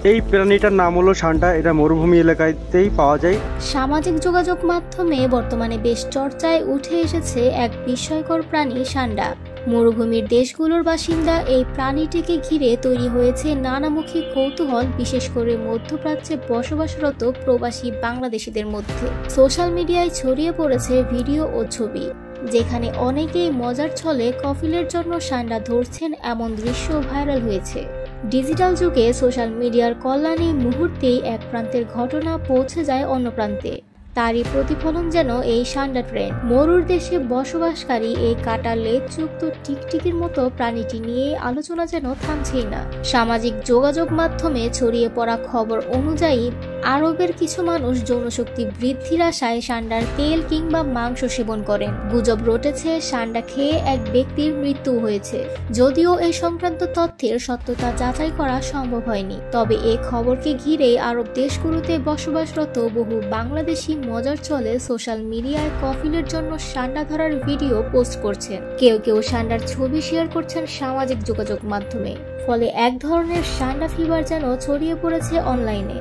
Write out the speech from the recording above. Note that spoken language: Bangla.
এই প্রাণীটার নাম হলো সান্ডা। এটা মরুভূমি এলাকাতেই পাওয়া যায়। সামাজিক যোগাযোগ মাধ্যমে বর্তমানে বেশ চর্চায় উঠে এসেছে এক বিস্ময়কর প্রাণী সান্ডা। মরুভূমির দেশগুলোর বাসিন্দা এই প্রাণীটিকে ঘিরে তৈরি হয়েছে নানামুখী কৌতূহল, বিশেষ করে মধ্যপ্রাচ্যে বসবাসরত প্রবাসী বাংলাদেশিদের মধ্যে। সোশ্যাল মিডিয়ায় ছড়িয়ে পড়েছে ভিডিও ও ছবি, যেখানে অনেকেই মজার ছলে কফিলের জন্য সান্ডা ধরছেন এমন দৃশ্য ভাইরাল হয়েছে। ডিজিটাল যুগে সোশ্যাল মিডিয়ার কল্যাণী মুহূর্তেই এক প্রান্তের ঘটনা পৌঁছে যায় অন্য প্রান্তে। তারই প্রতিফলন যেন এই সান্ডা ট্রেন্ড। মরুর দেশে বসবাসকারী এই কাটা লেজযুক্ত টিকটিকির মতো প্রাণীটি নিয়ে আলোচনা যেন থামছেই না। সামাজিক যোগাযোগ মাধ্যমে ছড়িয়ে পড়া খবর অনুযায়ী আরবের কিছু মানুষ যৌনশক্তি বৃদ্ধির আশায় সান্ডার তেল কিংবা মাংস সেবন করেন। গুজব রটেছে সান্ডা খেয়ে এক ব্যক্তির মৃত্যু হয়েছে। যদিও এই সংক্রান্ত তথ্যের সত্যতা যাচাই করা সম্ভব হয়নি, তবে এই খবরকে ঘিরে আরব দেশগুলোতে বসবাসরত বহু বাংলাদেশি মজার চলে সোশ্যাল মিডিয়ায় কফিলের জন্য সান্ডা ধরার ভিডিও পোস্ট করছেন। কেউ কেউ সান্ডার ছবি শেয়ার করছেন সামাজিক যোগাযোগ মাধ্যমে। ফলে এক ধরনের সান্ডা ফিভার যেন ছড়িয়ে পড়েছে অনলাইনে।